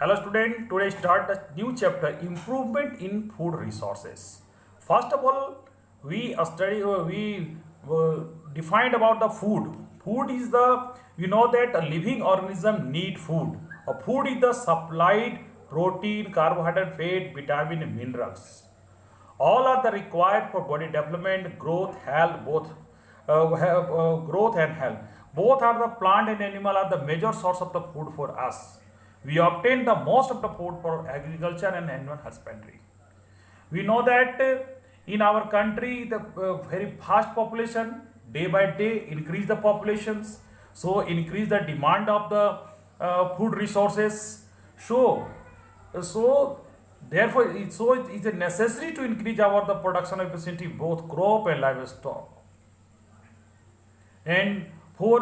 Hello student, today start a new chapter improvement in food resources. First of all, we defined about the food. Food is the you know that a living organism need food. A food is the supplied protein, carbohydrate, fat, vitamin, and minerals. All are the required for body development, growth, health, growth and health. Both are the plant and animal are the major source of the food for us. We obtain the most of the food for agriculture and animal husbandry. We know that in our country the very fast population day by day increase the populations, so increase the demand of the food resources. So so therefore it is necessary to increase our the production efficiency both crop and livestock. And for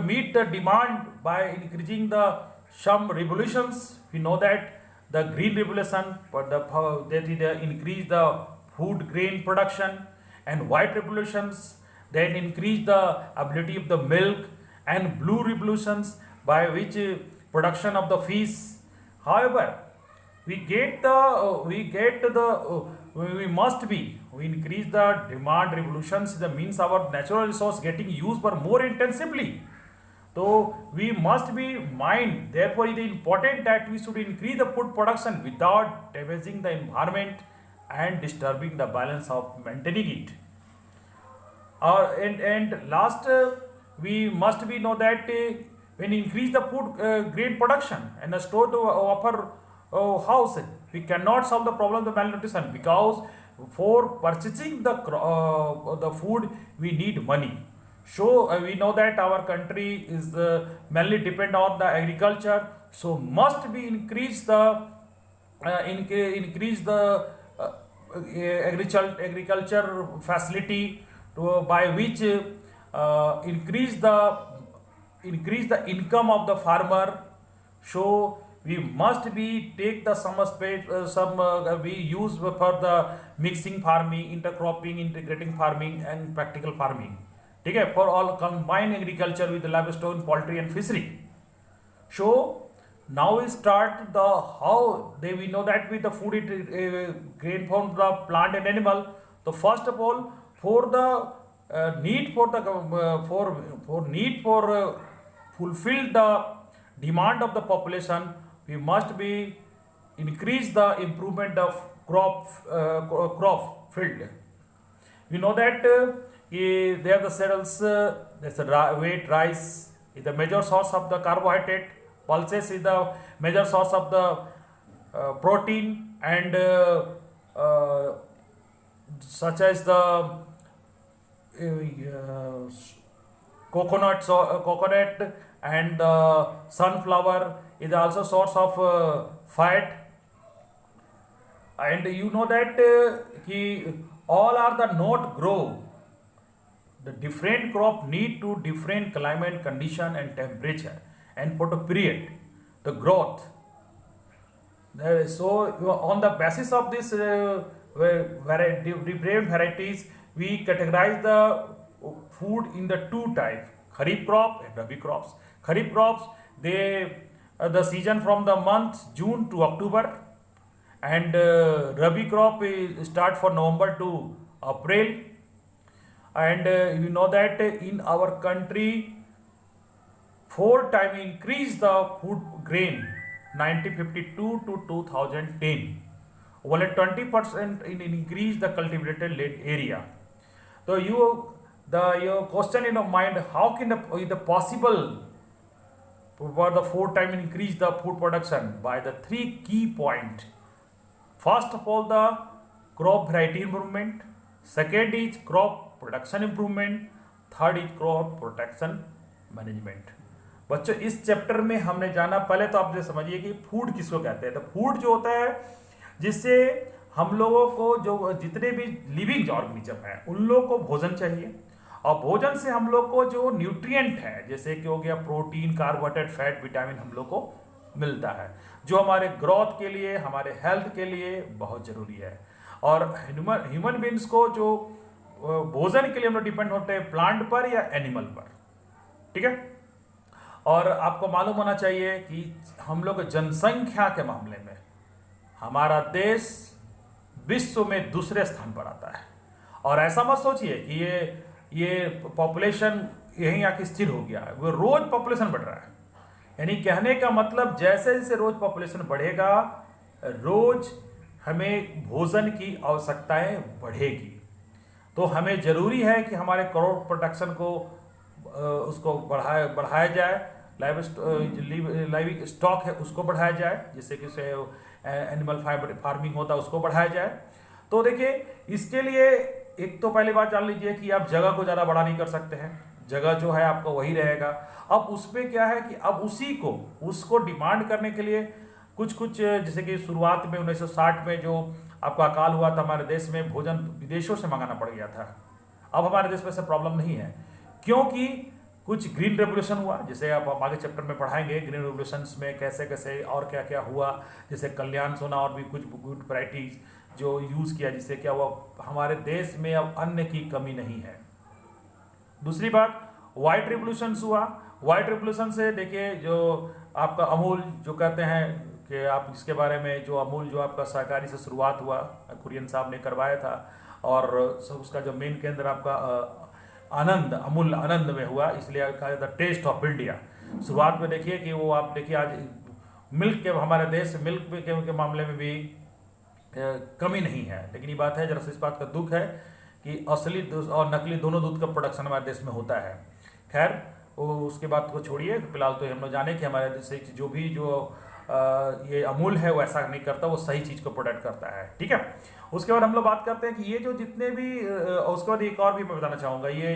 meet the demand by increasing the some revolutions, we know that the green revolution for the that is increase the food grain production, and white revolutions that increase the ability of the milk, and blue revolutions by which production of the fish. However, we must be we increase the demand revolutions, the means our natural resource getting used for more intensively. So we must be mind, therefore it is important that we should increase the food production without damaging the environment and disturbing the balance of maintaining it. And last, we must be know that when increase the food grain production and the store to offer house, we cannot solve the problem of the malnutrition, because for purchasing the food we need money. So we know that our country is mainly depend on the agriculture, so must be increase the agriculture facility by which increase the income of the farmer. So we must be take the some space some we use for the mixing farming, intercropping, integrating farming, and practical farming. Okay, for all combined agriculture with the livestock, poultry, and fishery. So now we start the how they we know that with the food it grain from the plant and animal. So first of all, for the need for the for need for fulfill the demand of the population, we must be increase the improvement of crop field. We know that they are the cereals. There's a wheat, rice is the major source of the carbohydrate. Pulses is the major source of the protein, and such as the coconut and sunflower is also source of fat. And you know that all are the not grow, the different crop need to different climate condition and temperature and for the period the growth. So on the basis of this different varieties, we categorize the food in the two types: kharif crop and rabi crops. Kharif crops, they the season from the month June to October, and rabi crop is start for November to April. And you know that in our country four time increase the food grain 1952 to 2010, only 20% in increase the cultivated land area. So your question in your mind, how can the possible for the four time increase the food production? By the three key point. First of all, the crop variety improvement. Second is crop production improvement. Third is crop protection management. बच्चों इस chapter में हमने जाना, पहले तो आप समझिए कि फूड किसको कहते हैं. तो फूड जो होता है जिससे हम लोगों को जो जितने भी लिविंग ऑर्गेनिज्म है उन लोगों को भोजन चाहिए, और भोजन से हम लोग को जो न्यूट्रिएंट है जैसे कि हो गया प्रोटीन, कार्बोहाइड्रेट, फैट, विटामिन हम लोग को मिलता है, जो हमारे ग्रोथ के लिए, हमारे हेल्थ के लिए बहुत जरूरी है. और ह्यूमन बींग्स को जो भोजन के लिए हम लोग डिपेंड होते हैं प्लांट पर या एनिमल पर. ठीक है. और आपको मालूम होना चाहिए कि हम लोग जनसंख्या के मामले में हमारा देश विश्व में दूसरे स्थान पर आता है। और ऐसा मत सोचिए कि ये पॉपुलेशन यहीं आके स्थिर हो गया है, वो रोज पॉपुलेशन बढ़ रहा है। यानी कहने का मतलब जैसे जैसे रोज पॉपुलेशन बढ़ेगा, रोज हमें भोजन की आवश्यकताएं बढ़ेगी। तो हमें जरूरी है कि हमारे क्रॉप प्रोडक्शन को उसको बढ़ाया जाए, लाइव स्टॉक है उसको बढ़ाया जाए, जिससे कि उसे एनिमल फार्मिंग होता है उसको बढ़ाया जाए। तो देखिए इसके लिए एक तो पहली बात जान लीजिए कि आप जगह को ज़्यादा बड़ा नहीं कर सकते हैं, जगह जो है आपका वही रहेगा। अब उस पर क्या है कि अब उसको डिमांड करने के लिए कुछ जैसे कि शुरुआत में 1960 में जो आपका अकाल हुआ था, हमारे देश में भोजन विदेशों से मंगाना पड़ गया था। अब हमारे देश में ऐसा प्रॉब्लम नहीं है, क्योंकि कुछ ग्रीन रेवोल्यूशन हुआ, जैसे आप आगे चैप्टर में पढ़ाएंगे ग्रीन रेवोल्यूशंस में कैसे कैसे और क्या क्या हुआ, जैसे कल्याण सोना और भी कुछ गुड वैराइटीज जो यूज़ किया, जिससे क्या हुआ हमारे देश में अब अन्न की कमी नहीं है। दूसरी बात वाइट रिवोल्यूशंस हुआ। वाइट रिवोल्यूशन से देखिए जो आपका अमूल जो कहते हैं कि आप जिसके बारे में जो अमूल जो आपका सहकारी से शुरुआत हुआ, कुरियन साहब ने करवाया था, और उसका जो मेन केंद्र आपका आनंद अमूल आनंद में हुआ, इसलिए कहा जाता है टेस्ट ऑफ इंडिया। शुरुआत में देखिए कि वो आप देखिए आज मिल्क के हमारे देश मिल्क के मामले में भी कमी नहीं है, लेकिन ये बात है जरा सा इस बात का दुख है कि असली और नकली दोनों दूध का प्रोडक्शन हमारे देश में होता है। खैर वो उसके बाद को छोड़िए, फिलहाल तो हम लोग जाने कि हमारे देश से जो भी ये अमूल है वो ऐसा नहीं करता, वो सही चीज़ को प्रोडक्ट करता है। ठीक है, उसके बाद हम लोग बात करते हैं कि ये जो जितने भी उसके बाद एक और भी मैं बताना चाहूँगा, ये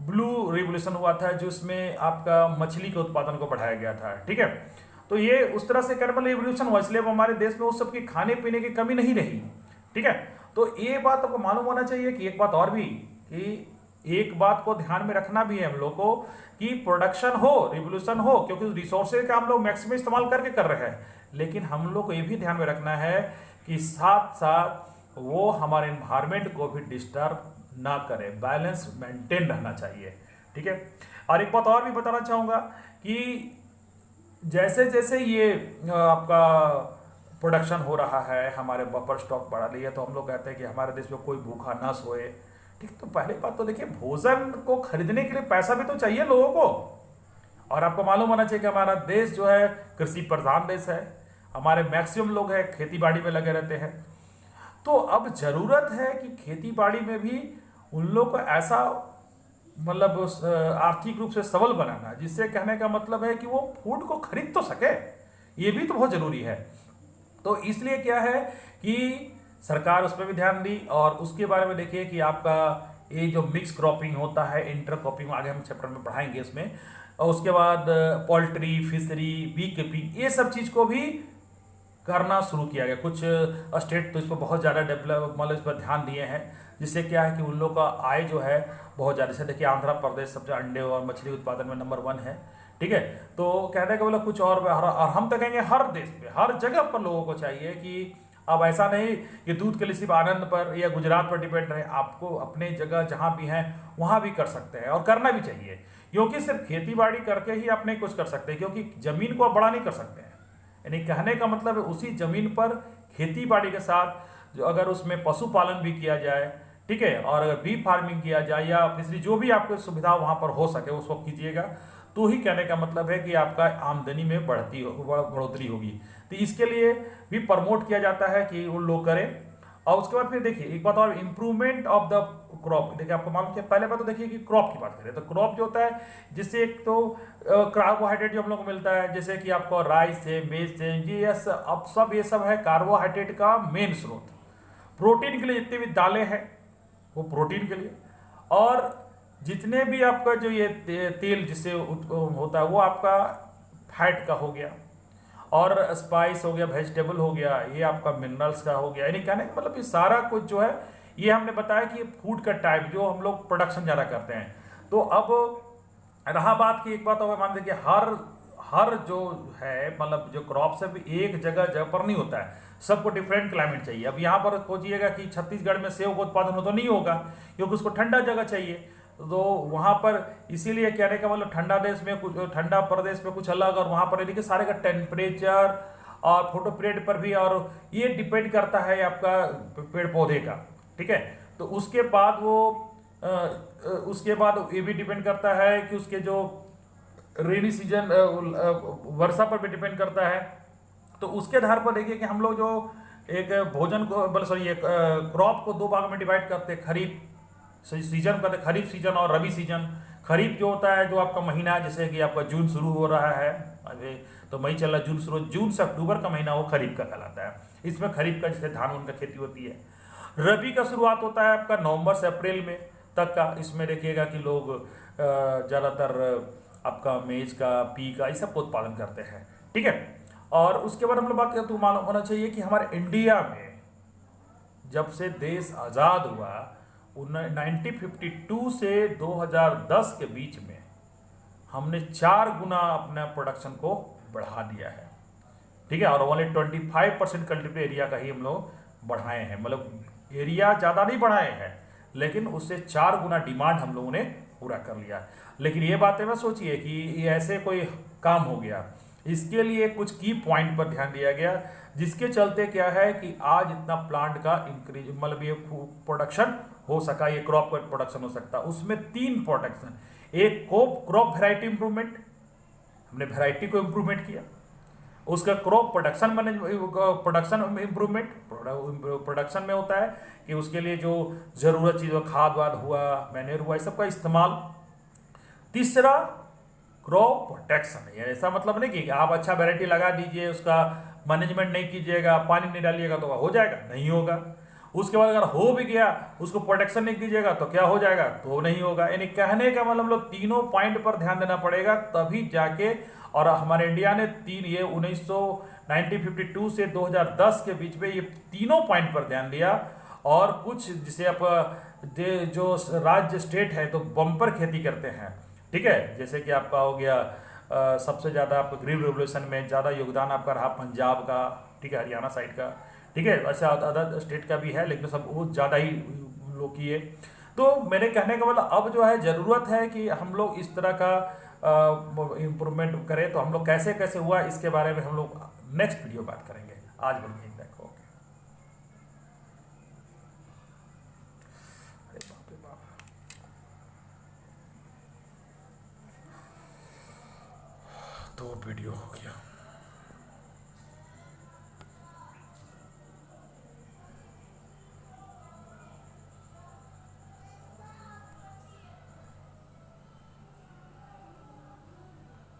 ब्लू रिवोल्यूशन हुआ था जिसमें आपका मछली के उत्पादन को बढ़ाया गया था। ठीक है, तो ये उस तरह से कैर्बल रिवोल्यूशन हुआ, इसलिए हमारे देश में उस सब की खाने पीने की कमी नहीं रही। ठीक है, तो ये बात आपको मालूम होना चाहिए कि एक बात और भी, कि एक बात को ध्यान में रखना भी है हम लोग को कि प्रोडक्शन हो, रिवोल्यूशन हो, क्योंकि रिसोर्सेज का हम लोग मैक्सिमम इस्तेमाल करके कर रहे हैं, लेकिन हम लोग को ये भी ध्यान में रखना है कि साथ साथ वो हमारे एनवायरमेंट को भी डिस्टर्ब ना करे, बैलेंस मेंटेन रहना चाहिए। ठीक है, और एक बात और भी बताना चाहूँगा कि जैसे जैसे ये आपका प्रोडक्शन हो रहा है, हमारे बफर स्टॉक बढ़ा लिया, तो हम लोग कहते हैं कि हमारे देश में कोई भूखा ना सोए। ठीक, तो पहले बात तो देखिए भोजन को खरीदने के लिए पैसा भी तो चाहिए लोगों को, और आपको मालूम होना चाहिए कि हमारा देश जो है कृषि प्रधान देश है, हमारे मैक्सिमम लोग हैं खेती बाड़ी में लगे रहते हैं। तो अब जरूरत है कि खेती बाड़ी में भी उन लोग को ऐसा मतलब आर्थिक रूप से सबल बनाना, जिससे कहने का मतलब है कि वो फूड को खरीद तो सके, ये भी तो बहुत जरूरी है। तो इसलिए क्या है कि सरकार उस पर भी ध्यान दी, और उसके बारे में देखिए कि आपका ये जो मिक्स क्रॉपिंग होता है, इंटर क्रॉपिंग, आगे हम चैप्टर में पढ़ाएंगे इसमें, और उसके बाद पोल्ट्री, फिशरी, बी कीपिंग, ये सब चीज़ को भी करना शुरू किया गया। कुछ स्टेट तो इस पर बहुत ज़्यादा डेवलप मतलब इस पर ध्यान दिए हैं, जिससे क्या है कि उन लोग का आय जो है बहुत ज़्यादा, जैसे देखिए आंध्र प्रदेश सबसे अंडे और मछली उत्पादन में नंबर 1 है। ठीक है, तो कहने का मतलब कुछ और हम तो कहेंगे हर देश में हर जगह पर लोगों को चाहिए कि अब ऐसा नहीं कि दूध के लिए सिर्फ आनंद पर या गुजरात पर डिपेंड रहे, आपको अपने जगह जहाँ भी हैं वहाँ भी कर सकते हैं, और करना भी चाहिए, क्योंकि सिर्फ खेती बाड़ी करके ही आप नहीं कुछ कर सकते, क्योंकि ज़मीन को आप बड़ा नहीं कर सकते हैं। यानी कहने का मतलब है उसी ज़मीन पर खेती बाड़ी के साथ जो अगर उसमें पशुपालन भी किया जाए, ठीक है, और अगर बी फार्मिंग किया जाए या फिर जो भी आपको सुविधा वहाँ पर हो सके उसको कीजिएगा, तो ही कहने का मतलब है कि आपका आमदनी में बढ़ोतरी होगी। तो इसके लिए भी प्रमोट किया जाता है कि वो लोग करें। और उसके बाद फिर देखिए एक बात और, इम्प्रूवमेंट ऑफ द क्रॉप। देखिए आपको मालूम किया, पहले बात तो देखिए कि क्रॉप की बात करें तो क्रॉप जो होता है जिससे एक तो कार्बोहाइड्रेट जो हम लोग को मिलता है, जैसे कि आपको राइस है, मेज है, ये सब है कार्बोहाइड्रेट का मेन स्रोत। प्रोटीन के लिए जितनी भी दालें हैं वो प्रोटीन के लिए, और जितने भी आपका जो ये तेल जिससे होता है वो आपका फैट का हो गया, और स्पाइस हो गया, वेजिटेबल हो गया, ये आपका मिनरल्स का हो गया। यानी कहने का मतलब ये सारा कुछ जो है ये हमने बताया कि फूड का टाइप जो हम लोग प्रोडक्शन ज़्यादा करते हैं। तो अब रहा बात की, एक बात और मान लीजिए हर जो है मतलब जो क्रॉप से भी एक जगह पर नहीं होता है, सबको डिफरेंट क्लाइमेट चाहिए। अब यहाँ पर खोजिएगा कि छत्तीसगढ़ में सेब का उत्पादन हो तो नहीं होगा, क्योंकि उसको ठंडा जगह चाहिए। तो वहाँ पर इसीलिए कहने का मतलब ठंडा देश में कुछ, ठंडा प्रदेश में कुछ अलग, और वहाँ पर यानी कि सारे का टेम्परेचर और फोटो पीरियड पर भी, और ये डिपेंड करता है आपका पेड़ पौधे का। ठीक है, तो उसके बाद वो उसके बाद ये भी डिपेंड करता है कि उसके जो रेनी सीजन वर्षा पर भी डिपेंड करता है। तो उसके आधार पर देखिए कि हम लोग जो एक भोजन को मतलब सॉरी एक क्रॉप को दो भाग में डिवाइड करते हैं, खरीफ सीजन करते हैं, खरीफ सीजन और रबी सीजन। खरीफ जो होता है जो आपका महीना है, जैसे कि आपका जून शुरू हो रहा है, अभी तो मई चल रहा है, जून शुरू, जून से अक्टूबर का महीना वो खरीफ का कहलाता है। इसमें खरीफ का जैसे धान उनका खेती होती है। रबी का शुरुआत होता है आपका नवंबर से अप्रैल में तक का। इसमें देखिएगा कि लोग ज़्यादातर आपका मेज का, पी का, इस सब का उत्पादन करते हैं। ठीक है, और उसके बाद हम लोग बात करें तो मालूम होना चाहिए कि हमारे इंडिया में जब से देश आज़ाद हुआ 1952 से 2010 के बीच में हमने 4 गुना अपने प्रोडक्शन को बढ़ा दिया है। ठीक है, और ओनली 25% कल्टीवेटर एरिया का ही हम लोग बढ़ाए हैं, मतलब एरिया ज़्यादा नहीं बढ़ाए हैं, लेकिन उससे 4 गुना डिमांड हम लोगों ने पूरा कर लिया। लेकिन ये बातें मत सोचिए कि ये ऐसे कोई काम हो गया, इसके लिए कुछ की पॉइंट पर ध्यान दिया गया, जिसके चलते क्या है कि आज इतना प्लांट का इंक्रीज मतलब ये प्रोडक्शन हो सका, ये क्रॉप का प्रोडक्शन हो सकता। उसमें 3 प्रोडक्शन, एक क्रॉप वैरायटी इंप्रूवमेंट, हमने वैरायटी को इंप्रूवमेंट किया, उसका crop production production improvement, production में होता है कि उसके लिए जो जरूरत चीज़, खाद वाद हुआ, मैन्योर हुआ, इस सब का इस्तेमाल। तीसरा क्रॉप प्रोटेक्शन है, ऐसा मतलब नहीं कि आप अच्छा वैरायटी लगा दीजिए, उसका मैनेजमेंट नहीं कीजिएगा, पानी नहीं डालिएगा तो हो जाएगा, नहीं होगा। उसके बाद अगर हो भी गया, उसको प्रोटेक्शन नहीं कीजिएगा तो क्या हो जाएगा, तो नहीं होगा। यानी कहने का मतलब लोग तीनों पॉइंट पर ध्यान देना पड़ेगा, तभी जाके। और हमारे इंडिया ने ये 1952 से 2010 के बीच में ये तीनों पॉइंट पर ध्यान दिया। और कुछ जिसे आप जो राज्य स्टेट है तो बम्पर खेती करते हैं। ठीक है, जैसे कि आपका हो गया सबसे ज़्यादा आपको ग्रीन रेवोल्यूशन में ज़्यादा योगदान आपका रहा पंजाब का, ठीक है, हरियाणा साइड का। ठीक है, वैसे अदर स्टेट का भी है, लेकिन सब बहुत ज़्यादा ही लोग किए। तो मेरे कहने का मतलब अब जो है ज़रूरत है कि हम लोग इस तरह का इम्प्रूवमेंट करें। तो हम लोग कैसे कैसे हुआ इसके बारे में हम लोग नेक्स्ट वीडियो बात करेंगे। आज बोलिए देखो, अरे बाप रे बाप, 2 वीडियो हो गया।